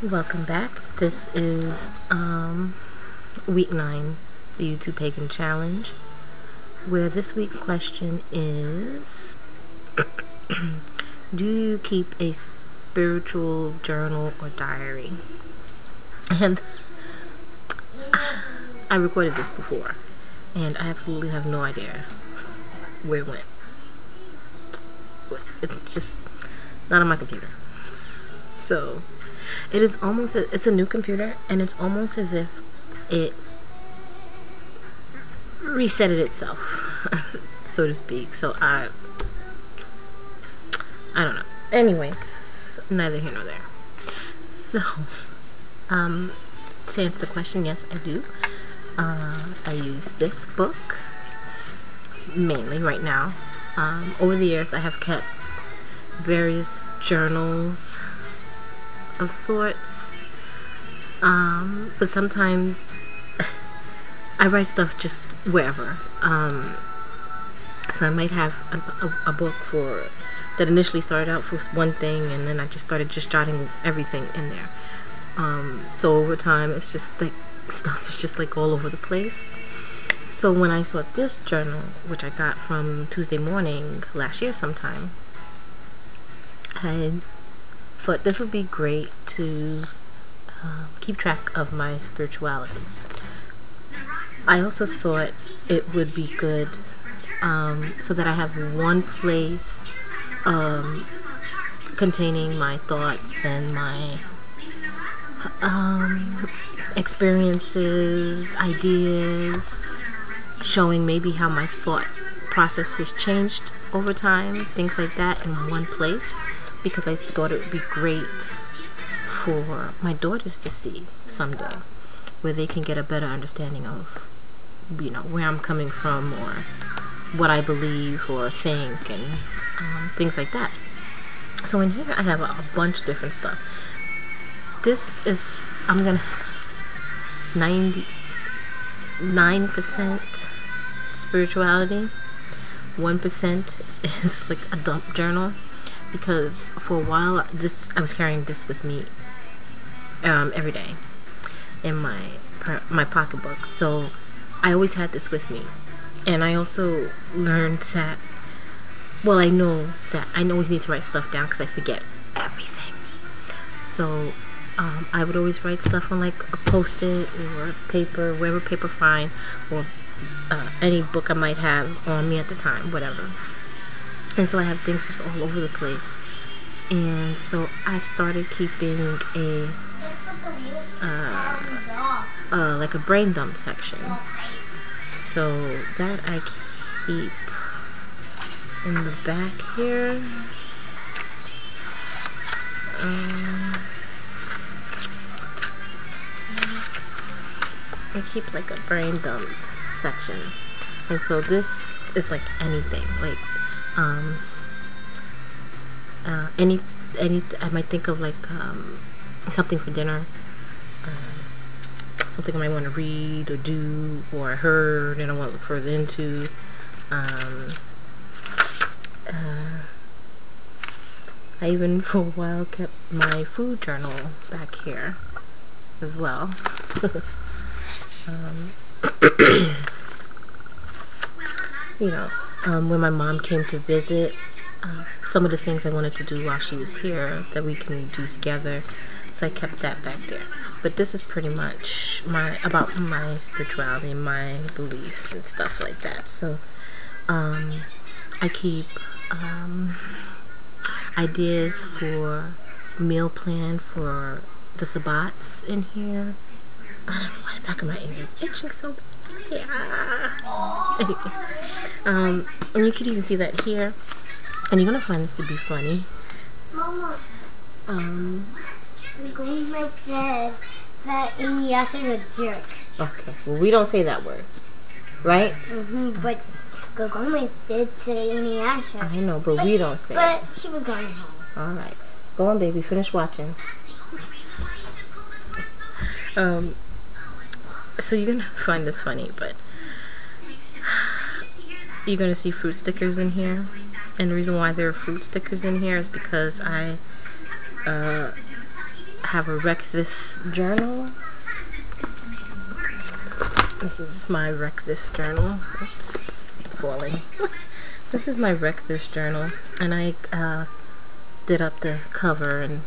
Welcome back. This is week 9, the YouTube Pagan Challenge, where this week's question is do you keep a spiritual journal or diary? And I recorded this before, and I absolutely have no idea where it went. It's just not on my computer. So it is almost, it's a new computer, and it's almost as if it resetted itself, so to speak. So I don't know. Anyways, neither here nor there. So, to answer the question, yes, I do. I use this book mainly right now. Over the years, I have kept various journals of sorts, but sometimes I write stuff just wherever. So I might have a book that initially started out for one thing, and then I just started jotting everything in there. So over time, it's just like stuff is just like all over the place. So when I saw this journal, which I got from Tuesday Morning last year sometime, I thought this would be great to keep track of my spirituality. I also thought it would be good so that I have one place containing my thoughts and my experiences, ideas, showing maybe how my thought process has changed over time, things like that, in one place, because I thought it would be great for my daughters to see someday, where they can get a better understanding of, you know, where I'm coming from, or what I believe or think, and things like that. So in here I have a bunch of different stuff. This is, I'm gonna say, 99% spirituality, 1% is like a dump journal, because for a while I was carrying this with me every day in my pocketbook. So I always had this with me, and I also learned that, well, I know that I always need to write stuff down because I forget everything. So I would always write stuff on like a post-it or paper, wherever paper fine, or any book I might have on me at the time, whatever. And so I have things just all over the place. And so I started keeping like a brain dump section. So that I keep in the back here. I keep like a brain dump section, and so this is like anything, like any I might think of like something for dinner, something I might want to read or do, or I heard and I want to look further into. I even for a while kept my food journal back here as well. You know, when my mom came to visit, some of the things I wanted to do while she was here that we can do together, so I kept that back there. But this is pretty much about my spirituality and my beliefs and stuff like that. So I keep ideas for meal plan for the Sabbats in here. I don't know why the back of my ear is itching so badly. Anyways, and you could even see that here, and you're gonna find this to be funny. Mama, the grandma said that Inuyasha is a jerk. Okay, well, we don't say that word, right? But Gogoma did say Inuyasha. I know, but we don't say it. But she was going home. Alright, go on, baby, finish watching. So you're gonna find this funny, but you're gonna see fruit stickers in here, and the reason why there are fruit stickers in here is because I have a Wreck This journal. This is my Wreck This journal. Oops, falling. This is my Wreck This journal, and I did up the cover, and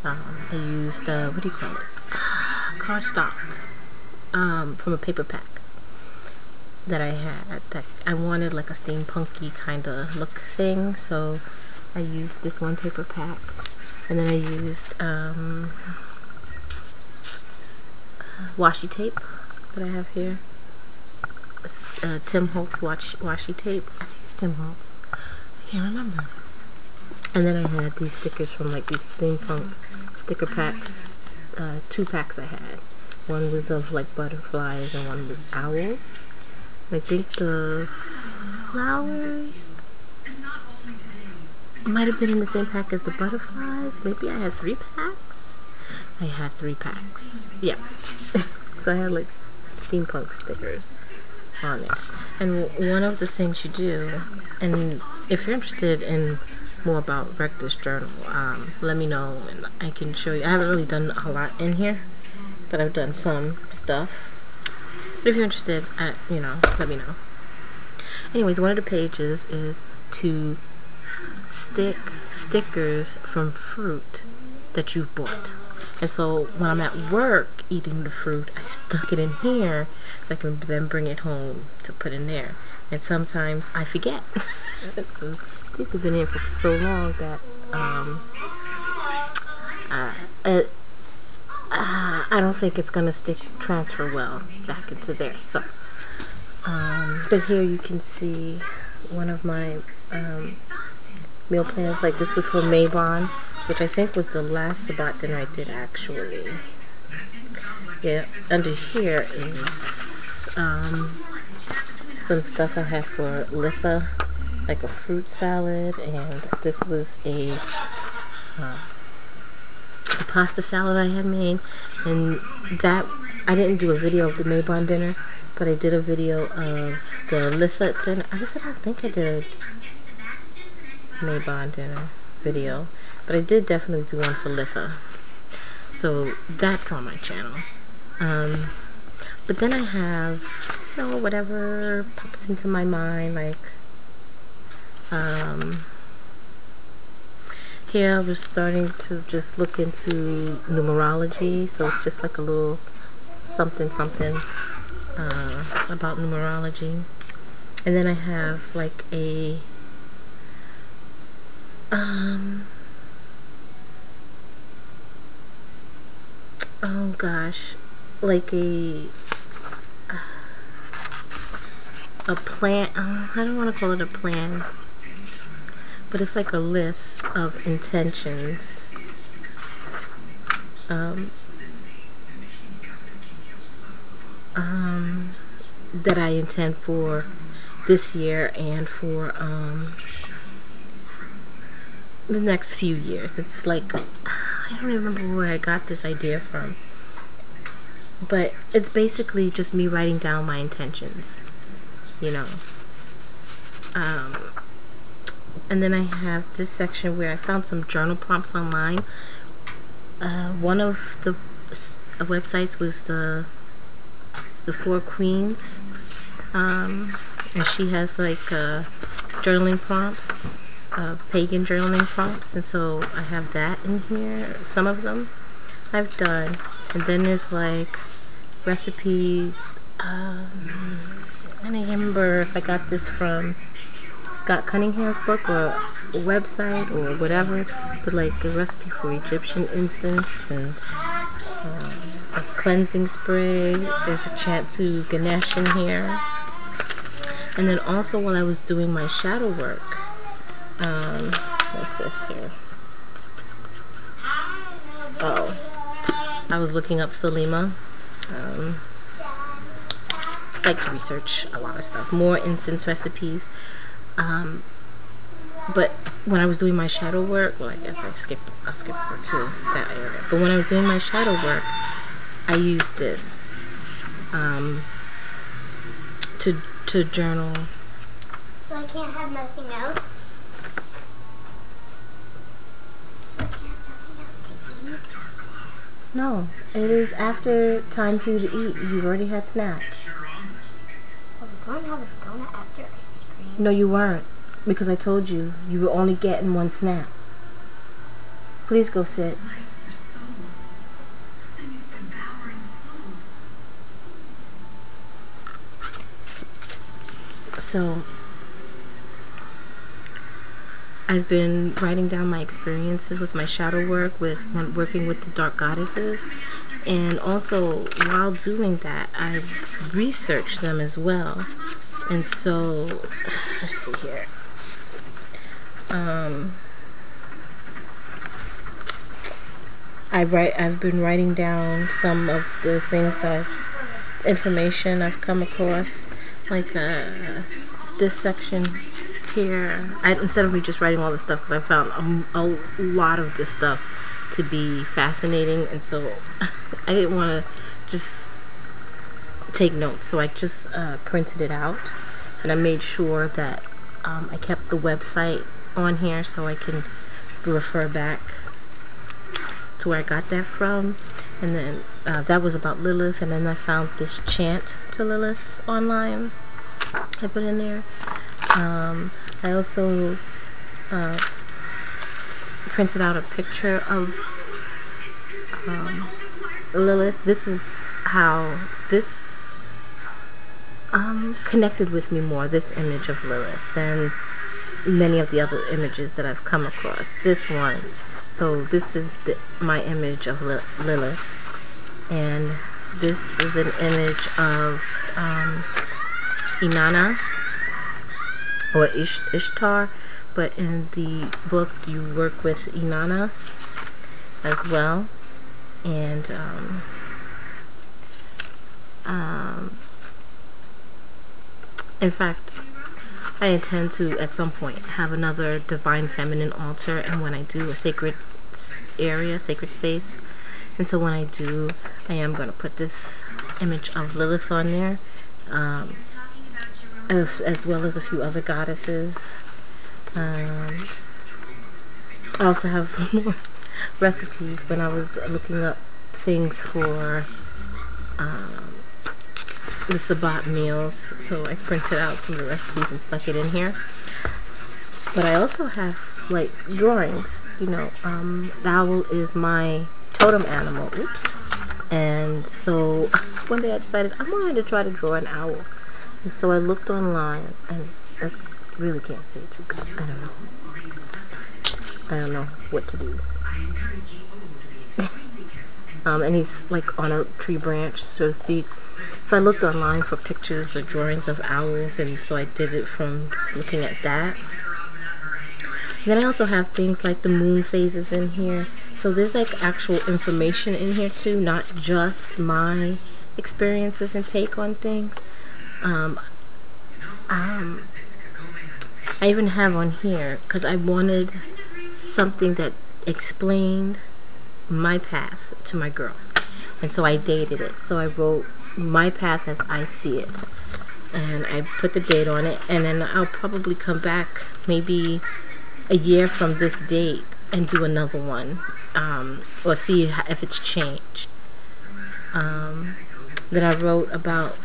I used what do you call it? Cardstock from a paper pack that I had. That I wanted like a steampunky kind of look thing, so I used this one paper pack, and then I used washi tape that I have here. Tim Holtz washi tape. I think it's Tim Holtz. I can't remember. And then I had these stickers from like these steampunk sticker packs. 2 packs I had. One was of like butterflies and one was owls. I think the flowers might have been in the same pack as the butterflies. Maybe I had 3 packs. I had 3 packs. Yeah. So I had like steampunk stickers on it. And one of the things you do, and if you're interested in more about Wreck This journal, let me know and I can show you. I haven't really done a lot in here, but I've done some stuff. But if you're interested, you know, let me know. Anyways, one of the pages is to stick stickers from fruit that you've bought. And so when I'm at work eating the fruit, I stuck it in here so I can then bring it home to put in there. And sometimes I forget. So these have been in for so long that I don't think it's gonna transfer well back into there. So, but here you can see one of my meal plans. Like this was for Mabon, which I think was the last Sabbat dinner I did actually. Yeah, under here is some stuff I had for Litha, like a fruit salad, and this was a pasta salad I had made, and that I didn't do a video of the Mabon dinner, but I did a video of the Litha dinner. I guess I don't think I did a Mabon dinner video, but I did definitely do one for Litha, so that's on my channel. But then I have, you know, whatever pops into my mind, like here I was starting to just look into numerology, so it's just like a little something about numerology. And then I have like a oh gosh, like a plan. I don't want to call it a plan, but it's like a list of intentions that I intend for this year and for the next few years. It's like, I don't remember where I got this idea from, but it's basically just me writing down my intentions, you know. And then I have this section where I found some journal prompts online. One of the websites was the Four Queens, and she has like journaling prompts, pagan journaling prompts, and so I have that in here. Some of them I've done, and then there's like recipes. I don't remember if I got this from Scott Cunningham's book or a website or whatever, but like a recipe for Egyptian incense and a cleansing spray. There's a chant to Ganesh in here. And then also while I was doing my shadow work, what's this here? Oh, I was looking up Thelema. I like to research a lot of stuff, more incense recipes. But when I was doing my shadow work, well, I guess I'll skip over to that area. But when I was doing my shadow work, I used this to journal. So I can't have nothing else? So I can't have nothing else to eat? No, it is after time for you to eat. You've already had snacks. Are we going to have a donut after ice cream? No, you weren't. Because I told you, you were only getting one snack. Please go sit. So, I've been writing down my experiences with my shadow work, with working with the dark goddesses, and also while doing that, I've researched them as well. And so, let's see here. I've been writing down some of the things information I've come across, like this section here. Instead of me just writing all this stuff, because I found a lot of this stuff to be fascinating, and so I didn't want to just take notes, so I just printed it out, and I made sure that I kept the website on here so I can refer back to where I got that from. And then that was about Lilith, and then I found this chant to Lilith online I put in there. I also printed out a picture of Lilith. This is how this connected with me more, this image of Lilith, than many of the other images that I've come across. This one, so this is my image of Lilith, and this is an image of Inanna, or Ishtar, but in the book you work with Inanna as well. And in fact, I intend to at some point have another divine feminine altar, and when I do a sacred area, sacred space, and so when I do, I am going to put this image of Lilith on there, as well as a few other goddesses. I also have more recipes when I was looking up things for the Sabbat meals, so I printed out some of the recipes and stuck it in here. But I also have like drawings, you know. The owl is my totem animal. Oops. And so one day I decided I wanted to try to draw an owl, and so I looked online, and I really can't see it too good. I don't know what to do. And he's like on a tree branch, so to speak. So I looked online for pictures or drawings of owls, and so I did it from looking at that. Then I also have things like the moon phases in here. So there's like actual information in here too, not just my experiences and take on things. I even have on here, because I wanted something that explained my path to my girls, and so I dated it. So I wrote my path as I see it, and I put the date on it, and then I'll probably come back maybe a year from this date and do another one, or see if it's changed. Then I wrote about,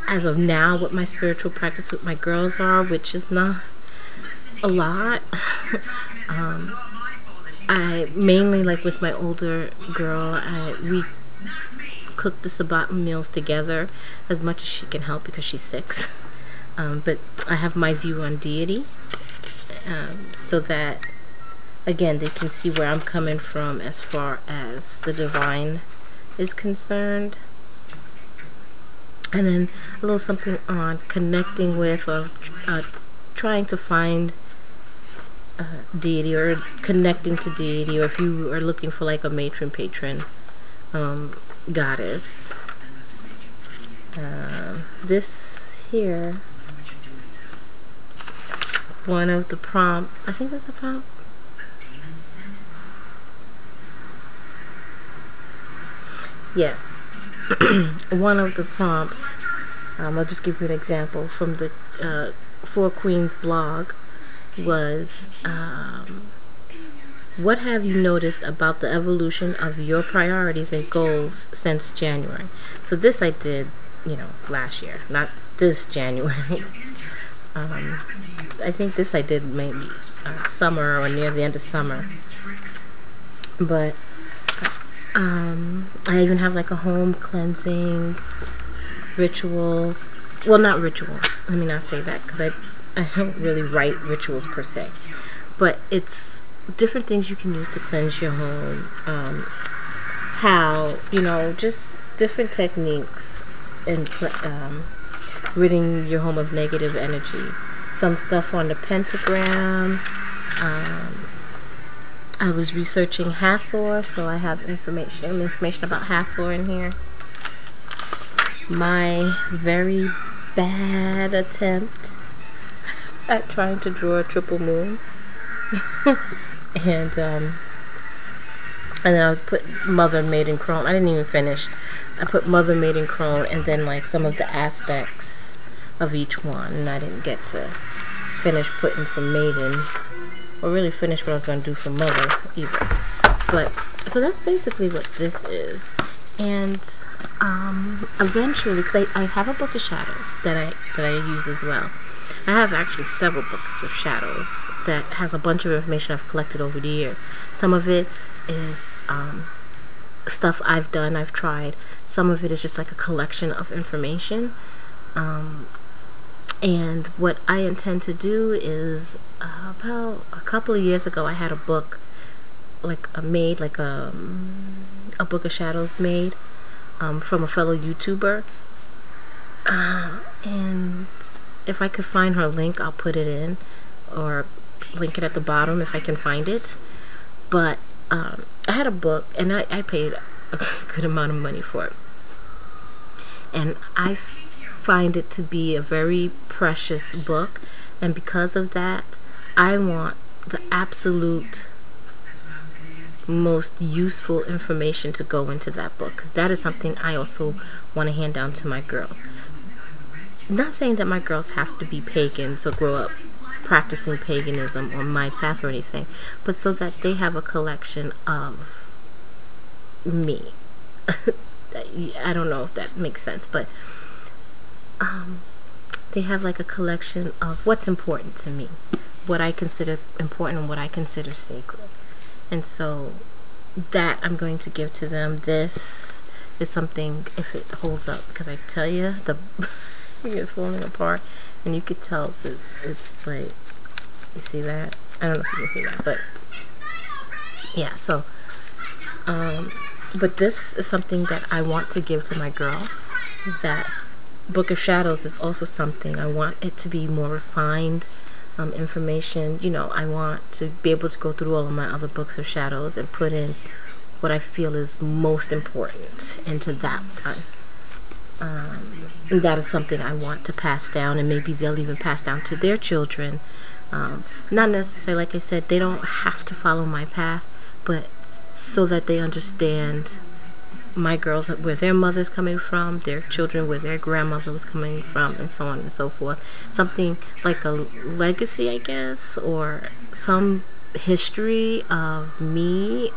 as of now, what my spiritual practice with my girls are, which is not a lot. I mainly, like with my older girl, we cook the Sabbat meals together as much as she can help, because she's 6. But I have my view on deity, so that, again, they can see where I'm coming from as far as the divine is concerned. And then a little something on connecting with, or trying to find deity, or connecting to deity, or if you are looking for like a matron, patron, goddess. This here, one of the prompt, I think that's the prompt. Yeah. One of the prompts, I'll just give you an example from the Four Queens blog, was What have you noticed about the evolution of your priorities and goals since January? So this I did, last year, not this January. I think this I did maybe summer or near the end of summer. But I even have like a home cleansing ritual. Well, not ritual. Let me not say that, because I don't really write rituals per se. But it's different things you can use to cleanse your home. How, just different techniques in ridding your home of negative energy. Some stuff on the pentagram. I was researching Hathor, so I have information about Hathor in here. My very bad attempt at trying to draw a triple moon. and then I put Mother, Maiden, Crone. I didn't even finish. I put Mother, Maiden, Crone, and then like some of the aspects of each one, and I didn't get to finish putting for Maiden, or really finish what I was going to do for Mother either. But so that's basically what this is. And eventually, because I have a book of shadows that I use as well. I have actually several books of shadows that has a bunch of information I've collected over the years. Some of it is stuff I've done, I've tried. Some of it is just like a collection of information. And what I intend to do is, about a couple of years ago, I had a book, like a book of shadows made from a fellow YouTuber. And if I could find her link, I'll put it in, or link it at the bottom if I can find it. But I had a book, and I paid a good amount of money for it. And I find it to be a very precious book, and because of that, I want the absolute most useful information to go into that book, because that is something I also want to hand down to my girls. Not saying that my girls have to be pagans or grow up practicing paganism on my path or anything, but so that they have a collection of me. I don't know if that makes sense, but they have like a collection of what's important to me, what I consider important and what I consider sacred. And so that I'm going to give to them. This is something, if it holds up, because I tell you, the thing is falling apart, and you could tell that it's like, you see that? I don't know if you can see that, but yeah, so but this is something that I want to give to my girls. That Book of Shadows is also something I want it to be more refined information. I want to be able to go through all of my other books of shadows and put in what I feel is most important into that one. And that is something I want to pass down, and maybe they'll even pass down to their children. Not necessarily, like I said, they don't have to follow my path, but so that they understand my girls, where their mother's coming from, their children, where their grandmother was coming from, and so on and so forth. Something like a legacy, I guess, or some history of me.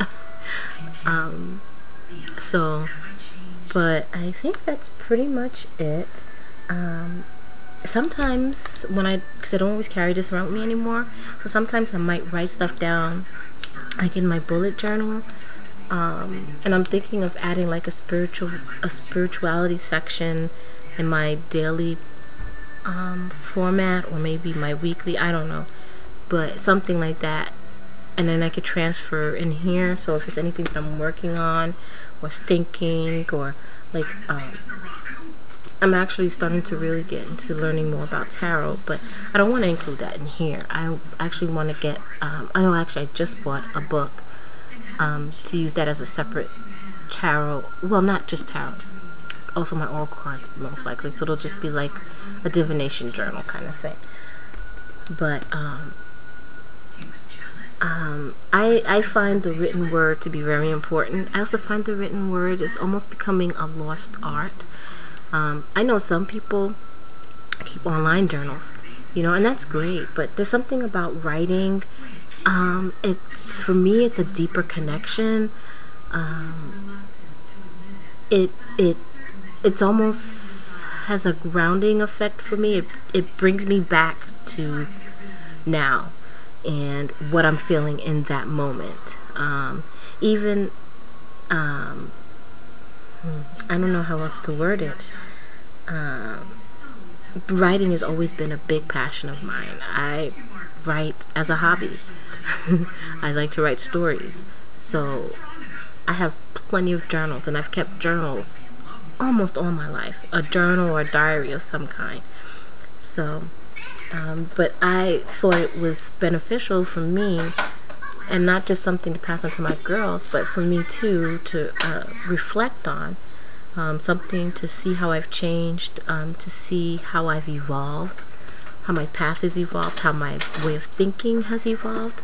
But I think that's pretty much it. Sometimes because I don't always carry this around with me anymore, so sometimes I might write stuff down, like in my bullet journal. And I'm thinking of adding like a spirituality section in my daily format, or maybe my weekly, I don't know, but something like that. And then I could transfer in here, so if it's anything that I'm working on or thinking, or like I'm actually starting to really get into learning more about tarot, but I don't want to include that in here. I actually want to get I just bought a book to use that as a separate tarot. Well, not just tarot, also my oracle cards, most likely. So it'll just be like a divination journal kind of thing. But I find the written word to be very important. I also find the written word is almost becoming a lost art. I know some people keep online journals, and that's great, but there's something about writing It's, for me, it's a deeper connection. It it's almost has a grounding effect for me. It brings me back to now and what I'm feeling in that moment. Even I don't know how else to word it. Writing has always been a big passion of mine. I write as a hobby. I like to write stories. So I have plenty of journals, and I've kept journals almost all my life. A journal or a diary of some kind. So, but I thought it was beneficial for me, and not just something to pass on to my girls, but for me too, to reflect on. Something to see how I've changed, to see how I've evolved, how my path has evolved, how my way of thinking has evolved.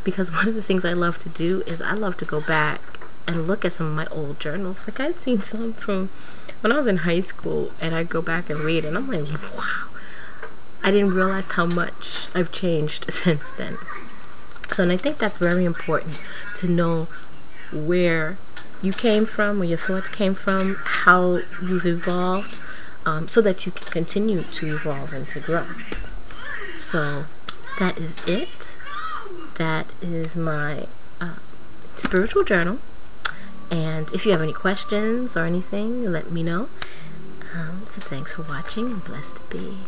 Because one of the things I love to do is I love to go back and look at some of my old journals. Like, I've seen some from when I was in high school, and I go back and read it, and I'm like, wow, I didn't realize how much I've changed since then. So, and I think that's very important to know where you came from, where your thoughts came from, how you've evolved, so that you can continue to evolve and to grow. So that is it. That is my spiritual journal. And if you have any questions or anything, let me know. So thanks for watching, and blessed to be.